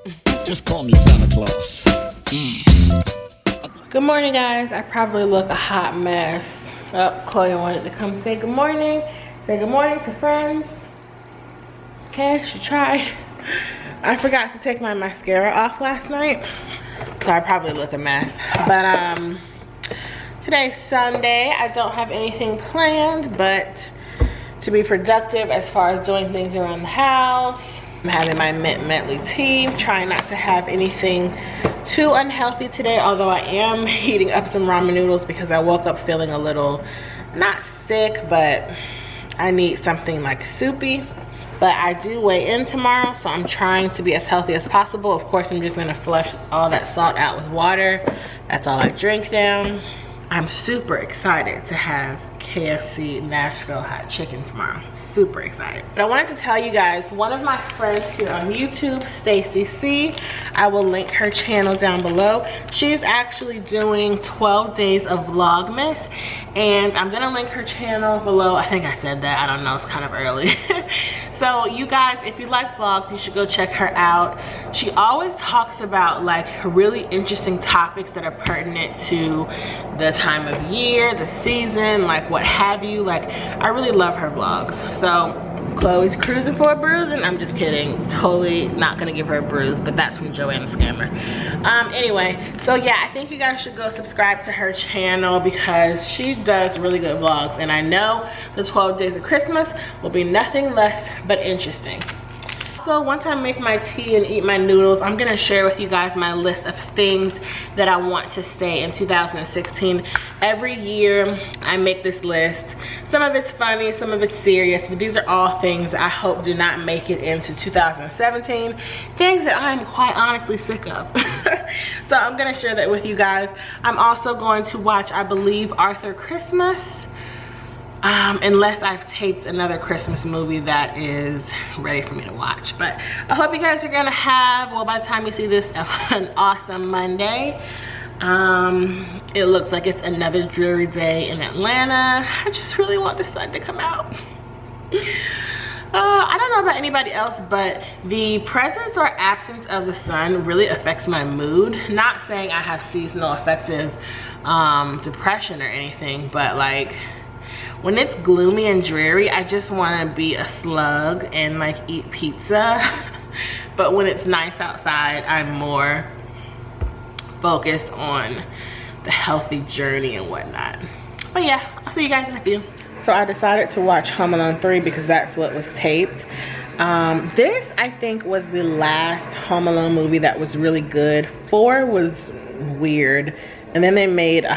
Just call me Santa Claus. Good morning, guys. I probably look a hot mess. Oh, Chloe wanted to come say good morning. Say good morning to friends. Okay, she tried. I forgot to take my mascara off last night, so I probably look a mess. But today's Sunday. I don't have anything planned, but to be productive as far as doing things around the house. I'm having my mint medley tea, trying not to have anything too unhealthy today, although I am heating up some ramen noodles because I woke up feeling a little, not sick, but I need something like soupy. But I do weigh in tomorrow, so I'm trying to be as healthy as possible. Of course, I'm just gonna flush all that salt out with water. That's all I drink now. I'm super excited to have KFC Nashville hot chicken tomorrow. Super excited. But I wanted to tell you guys, one of my friends here on YouTube, Stacy C, I will link her channel down below. She's actually doing 12 days of Vlogmas, and I'm gonna link her channel below. I think I said that, I don't know, it's kind of early. So you guys, if you like vlogs, you should go check her out. She always talks about like really interesting topics that are pertinent to the time of year, the season, like what have you. Like, I really love her vlogs. So Chloe's cruising for a bruise, and I'm just kidding. Totally not gonna give her a bruise, but that's from Joanna Scammer. Anyway, so yeah, I think you guys should go subscribe to her channel because she does really good vlogs, and I know the 12 days of Christmas will be nothing less but interesting. So once I make my tea and eat my noodles, I'm gonna share with you guys my list of things that I want to say in 2016. Every year I make this list. Some of it's funny, some of it's serious, but these are all things that I hope do not make it into 2017. Things that I'm quite honestly sick of. So I'm gonna share that with you guys. I'm also going to watch, I believe, Arthur Christmas. Unless I've taped another Christmas movie that is ready for me to watch. But I hope you guys are gonna have, well, by the time you see this, an awesome Monday. It looks like it's another dreary day in Atlanta. I just really want the sun to come out. I don't know about anybody else, but the presence or absence of the sun really affects my mood. Not saying I have seasonal affective depression or anything, but like, when it's gloomy and dreary, I just want to be a slug and like eat pizza. But when it's nice outside, I'm more focused on the healthy journey and whatnot. But yeah, I'll see you guys in a few. So I decided to watch Home Alone 3 because that's what was taped. This, I think, was the last Home Alone movie that was really good. 4 was weird. And then they made a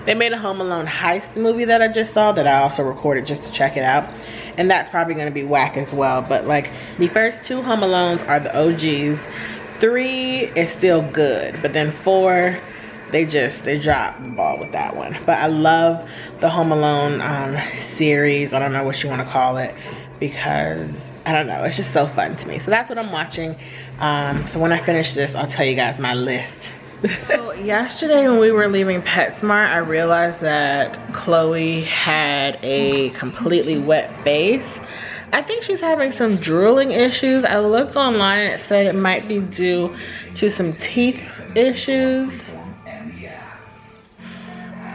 they made a Home Alone heist movie that I just saw that I also recorded just to check it out. And that's probably gonna be whack as well. But like, the first 2 Home Alones are the OGs. 3 is still good, but then 4, they dropped the ball with that one. But I love the Home Alone series, I don't know what you wanna call it, because I don't know, it's just so fun to me. So that's what I'm watching. So when I finish this, I'll tell you guys my list. So yesterday when we were leaving PetSmart, I realized that Chloe had a completely wet face. I think she's having some drooling issues. I looked online and it said it might be due to some teeth issues.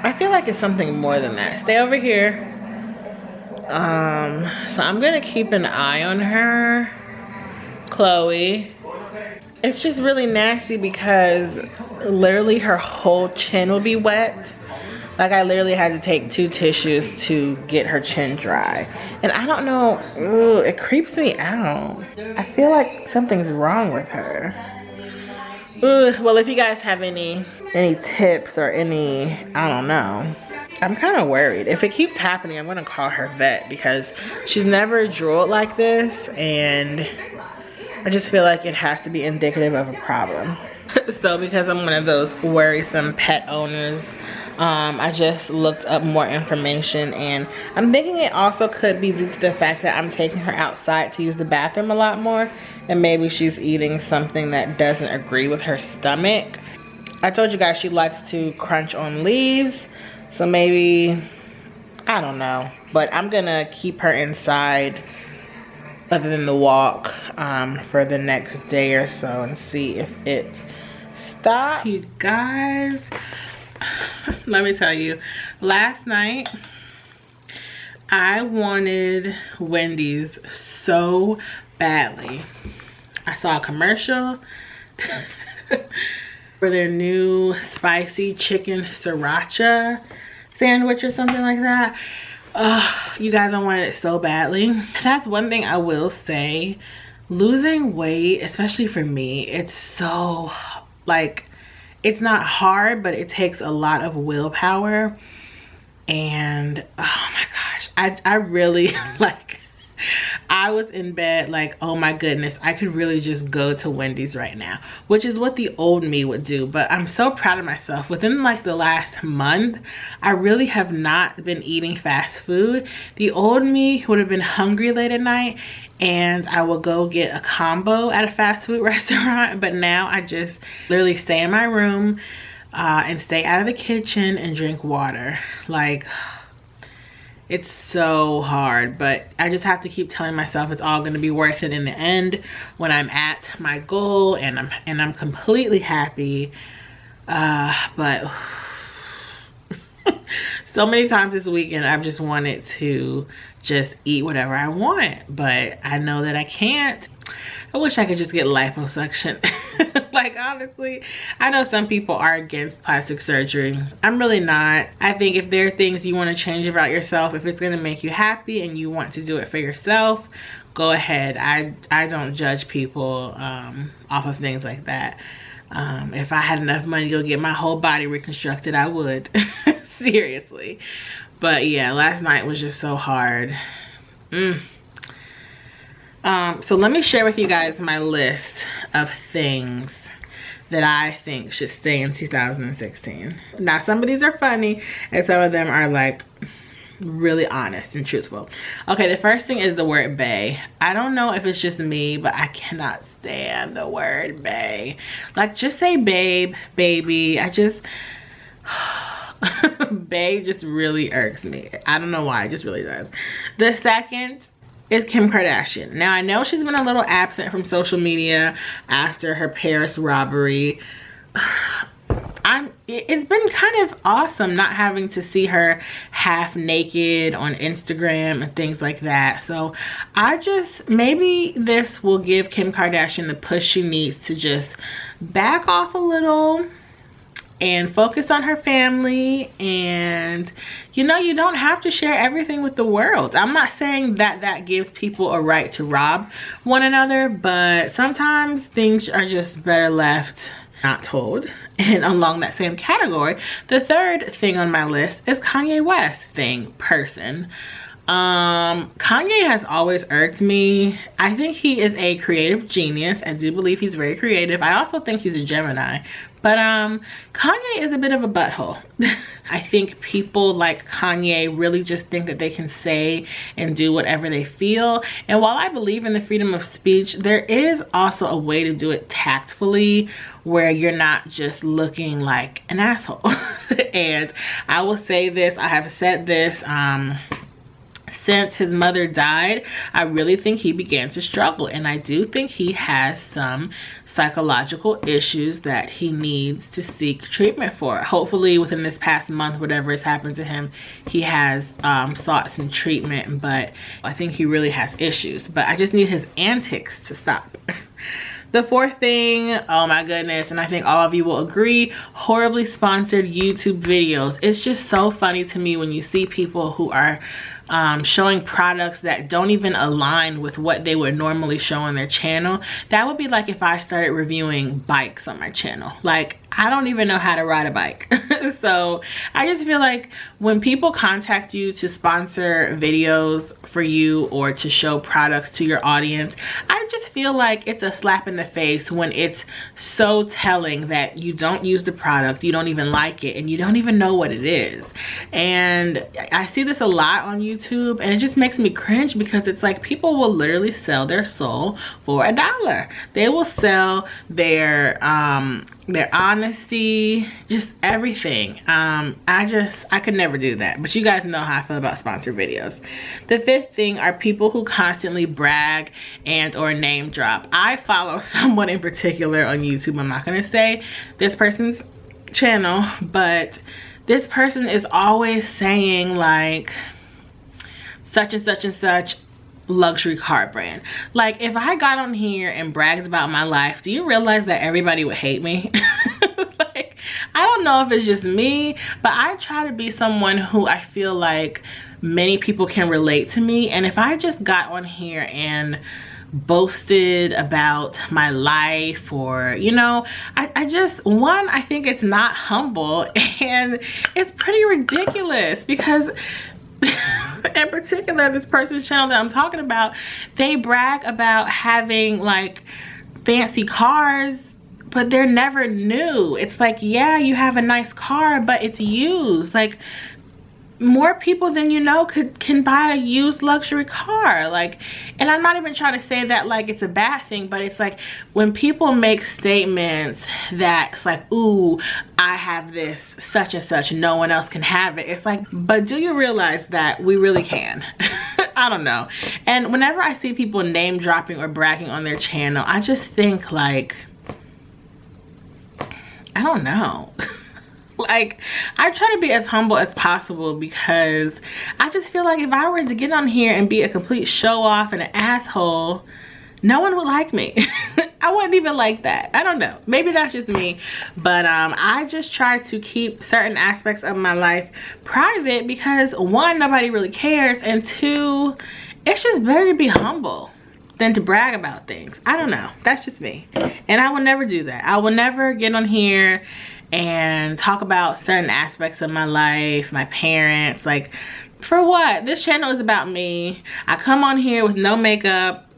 I feel like it's something more than that. Stay over here. So I'm gonna keep an eye on her, Chloe. It's just really nasty because literally her whole chin will be wet. Like, I literally had to take 2 tissues to get her chin dry. And I don't know, it creeps me out. I feel like something's wrong with her. Well, if you guys have any tips or any, I don't know. I'm kind of worried. If it keeps happening, I'm gonna call her vet because she's never drooled like this, and I just feel like it has to be indicative of a problem. So because I'm one of those worrisome pet owners, I just looked up more information, and I'm thinking it also could be due to the fact that I'm taking her outside to use the bathroom a lot more, and maybe she's eating something that doesn't agree with her stomach. I told you guys she likes to crunch on leaves, so maybe, I don't know, but I'm gonna keep her inside other than the walk for the next day or so and see if it stops. You guys, let me tell you, last night I wanted Wendy's so badly. I saw a commercial for their new spicy chicken sriracha sandwich or something like that. You guys, I wanted it so badly. That's one thing I will say. Losing weight, especially for me, it's so, like, it's not hard, but it takes a lot of willpower. And oh my gosh, I really like, I was in bed like, oh my goodness, I could really just go to Wendy's right now, which is what the old me would do. But I'm so proud of myself. Within like the last month, I really have not been eating fast food. The old me would have been hungry late at night and I will go get a combo at a fast food restaurant. But now I just literally stay in my room and stay out of the kitchen and drink water. Like, it's so hard, but I just have to keep telling myself it's all going to be worth it in the end when I'm at my goal and I'm completely happy. But so many times this weekend I've just wanted to just eat whatever I want, but I know that I can't. I wish I could just get liposuction. Like, honestly, I know some people are against plastic surgery. I'm really not. I think if there are things you want to change about yourself, if it's going to make you happy and you want to do it for yourself, go ahead. I don't judge people off of things like that. If I had enough money to go get my whole body reconstructed, I would. Seriously. But yeah, last night was just so hard. So let me share with you guys my list of things that I think should stay in 2016. Now, some of these are funny and some of them are like really honest and truthful. Okay, the first thing is the word bae. I don't know if it's just me, but I cannot stand the word bae. Like, just say babe, baby. I just bae just really irks me. I don't know why, it just really does. The second is Kim Kardashian. Now, I know she's been a little absent from social media after her Paris robbery. It's been kind of awesome not having to see her half naked on Instagram and things like that. So I just, maybe this will give Kim Kardashian the push she needs to just back off a little and focus on her family. And you know, you don't have to share everything with the world. I'm not saying that that gives people a right to rob one another, but sometimes things are just better left not told. And along that same category, the third thing on my list is Kanye West person. Kanye has always irked me. I think he is a creative genius. I do believe he's very creative. I also think he's a Gemini. But Kanye is a bit of a butthole. I think people like Kanye really just think that they can say and do whatever they feel. And while I believe in the freedom of speech, there is also a way to do it tactfully where you're not just looking like an asshole. And I will say this, I have said this, since his mother died, I really think he began to struggle. And I do think he has some psychological issues that he needs to seek treatment for. Hopefully within this past month, whatever has happened to him, he has sought some treatment. But I think he really has issues. But I just need his antics to stop. The fourth thing, oh my goodness, and I think all of you will agree, horribly sponsored YouTube videos. It's just so funny to me when you see people who are showing products that don't even align with what they would normally show on their channel. That would be like if I started reviewing bikes on my channel. Like, I don't even know how to ride a bike. So I just feel like when people contact you to sponsor videos for you or to show products to your audience, I just feel like it's a slap in the face when it's so telling that you don't use the product, you don't even like it, and you don't even know what it is. And I see this a lot on YouTube YouTube, and it just makes me cringe because it's like people will literally sell their soul for $1. They will sell their honesty, just everything. I could never do that, but you guys know how I feel about sponsored videos. The fifth thing are people who constantly brag and or name drop. I follow someone in particular on YouTube. I'm not gonna say this person's channel, but this person is always saying like such and such and such luxury car brand. Like, if I got on here and bragged about my life, do you realize that everybody would hate me? Like, I don't know if it's just me, but I try to be someone who I feel like many people can relate to me. And if I just got on here and boasted about my life, or you know, I just, one, I think it's not humble, and it's pretty ridiculous because in particular, this person's channel that I'm talking about, they brag about having like fancy cars, but they're never new. It's like, yeah, you have a nice car, but it's used. Like, more people than you know can buy a used luxury car. Like, and I'm not even trying to say that like it's a bad thing, but it's like when people make statements that it's like, ooh, I have this such and such, no one else can have it. It's like, but do you realize that we really can? I don't know. And whenever I see people name dropping or bragging on their channel, I just think like, I don't know. Like, I try to be as humble as possible because I just feel like if I were to get on here and be a complete show off and an asshole, no one would like me. I wouldn't even like that. I don't know. Maybe that's just me. But I just try to keep certain aspects of my life private because one, nobody really cares, and two, it's just better to be humble than to brag about things. I don't know. That's just me. And I will never do that. I will never get on here and talk about certain aspects of my life, my parents. Like, for what? This channel is about me. I come on here with no makeup,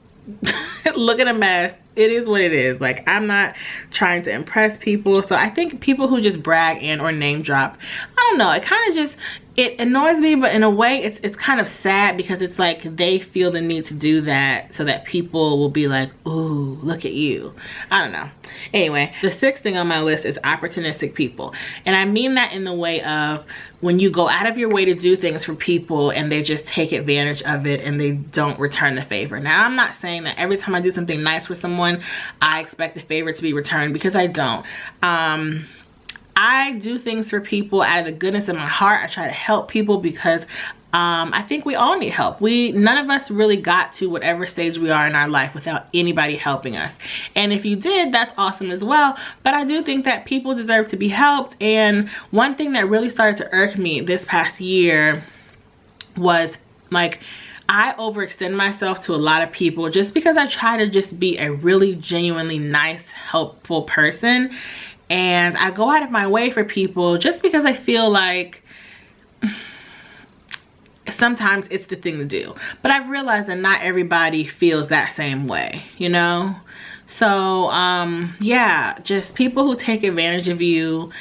looking a mess. It is what it is. Like, I'm not trying to impress people. So I think people who just brag and or name drop, I don't know, it kind of just, it annoys me, but in a way it's kind of sad because it's like they feel the need to do that so that people will be like, ooh, look at you. I don't know. Anyway, the sixth thing on my list is opportunistic people. And I mean that in the way of when you go out of your way to do things for people and they just take advantage of it and they don't return the favor. Now, I'm not saying that every time I do something nice for someone, I expect the favor to be returned, because I don't. I do things for people out of the goodness of my heart. I try to help people because I think we all need help. None of us really got to whatever stage we are in our life without anybody helping us. And if you did, that's awesome as well. But I do think that people deserve to be helped. And one thing that really started to irk me this past year was like, I overextend myself to a lot of people just because I try to just be a really genuinely nice, helpful person. And I go out of my way for people just because I feel like sometimes it's the thing to do. But I've realized that not everybody feels that same way, you know? So, yeah, just people who take advantage of you,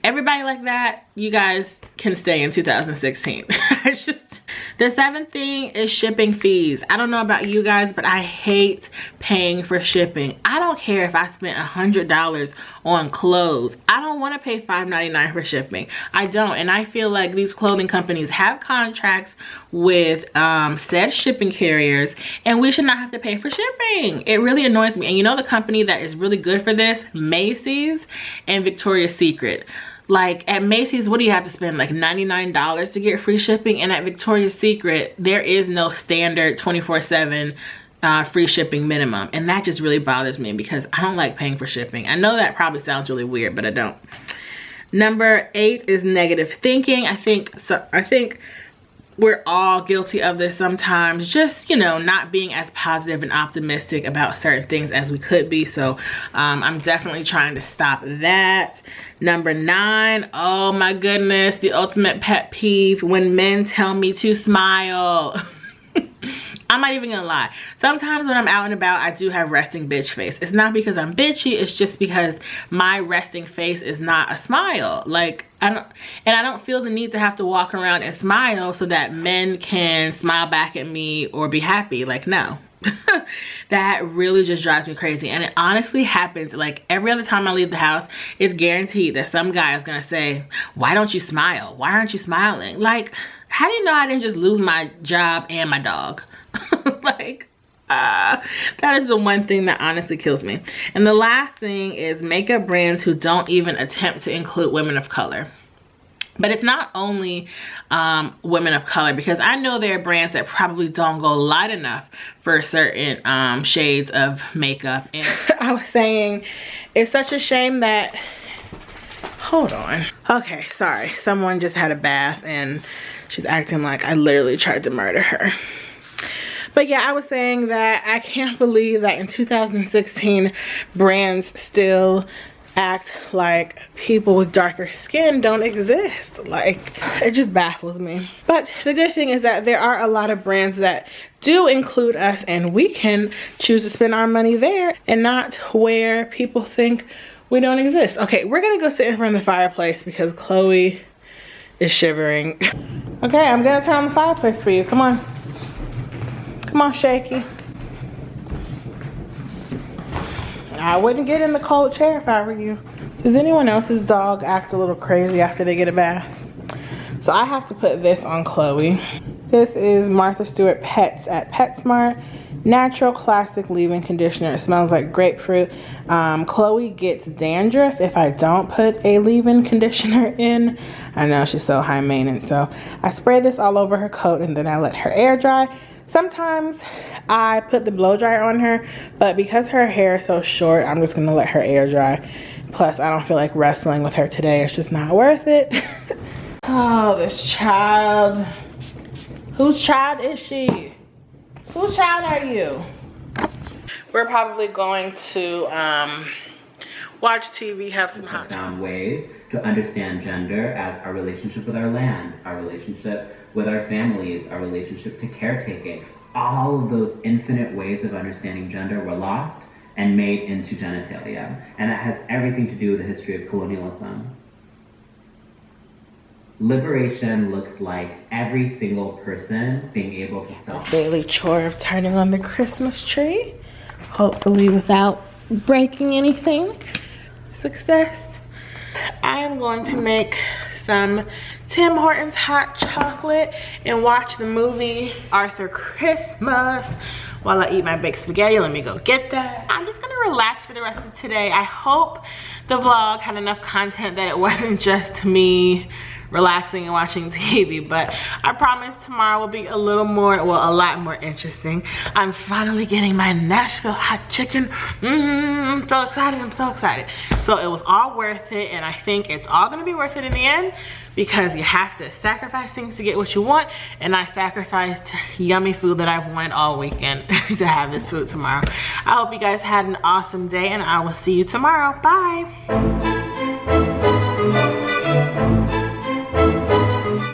everybody like that, you guys can stay in 2016. The seventh thing is shipping fees. I don't know about you guys, but I hate paying for shipping. I don't care if I spent $100 on clothes. I don't want to pay $5.99 for shipping. I don't. And I feel like these clothing companies have contracts with said shipping carriers, and we should not have to pay for shipping. It really annoys me. And you know the company that is really good for this? Macy's and Victoria's Secret. Like, at Macy's, what do you have to spend? Like $99 to get free shipping? And at Victoria's Secret, there is no standard 24/7 free shipping minimum. And that just really bothers me because I don't like paying for shipping. I know that probably sounds really weird, but I don't. Number 8 is negative thinking. I think we're all guilty of this sometimes, just, you know, not being as positive and optimistic about certain things as we could be. So I'm definitely trying to stop that. Number 9, oh my goodness, the ultimate pet peeve, when men tell me to smile. I'm not even gonna lie. Sometimes when I'm out and about, I do have resting bitch face. It's not because I'm bitchy, it's just because my resting face is not a smile. Like, I don't feel the need to have to walk around and smile so that men can smile back at me or be happy. Like, no. That really just drives me crazy. And it honestly happens like every other time I leave the house. It's guaranteed that some guy is gonna say, why don't you smile? Why aren't you smiling? Like, how do you know I didn't just lose my job and my dog? Like, that is the one thing that honestly kills me. And the last thing is makeup brands who don't even attempt to include women of color. But it's not only women of color, because I know there are brands that probably don't go light enough for certain shades of makeup. And I was saying, it's such a shame that, hold on. Okay, sorry. Someone just had a bath and she's acting like I literally tried to murder her. But yeah, I was saying that I can't believe that in 2016, brands still act like people with darker skin don't exist. Like, it just baffles me. But the good thing is that there are a lot of brands that do include us, and we can choose to spend our money there and not where people think we don't exist. Okay, we're gonna go sit in front of the fireplace because Chloe is shivering. Okay, I'm gonna turn on the fireplace for you. Come on. Come on, Shaky. I wouldn't get in the cold chair if I were you. Does anyone else's dog act a little crazy after they get a bath? So I have to put this on Chloe. This is Martha Stewart Pets at PetSmart. Natural classic leave-in conditioner. It smells like grapefruit. Chloe gets dandruff if I don't put a leave-in conditioner in. I know she's so high maintenance. So I spray this all over her coat and then I let her air dry. Sometimes I put the blow dryer on her, but because her hair is so short, I'm just gonna let her air dry. Plus, I don't feel like wrestling with her today. It's just not worth it. Oh, this child. Whose child is she? Whose child are you? We're probably going to watch TV, have some hot found ways to understand gender as our relationship with our land, our relationship with our families, our relationship to caretaking. All of those infinite ways of understanding gender were lost and made into genitalia. And it has everything to do with the history of colonialism. Liberation looks like every single person being able to self. Daily chore of turning on the Christmas tree, hopefully without breaking anything. Success. I am going to make some Tim Hortons hot chocolate and watch the movie Arthur Christmas while I eat my baked spaghetti. Let me go get that. I'm just gonna relax for the rest of today. I hope the vlog had enough content that it wasn't just me relaxing and watching TV, but I promise tomorrow will be a little more, well, a lot more interesting. I'm finally getting my Nashville hot chicken. I'm so excited, I'm so excited. So it was all worth it, and I think it's all gonna be worth it in the end, because you have to sacrifice things to get what you want, and I sacrificed yummy food that I've wanted all weekend to have this food tomorrow. I hope you guys had an awesome day, and I will see you tomorrow. Bye.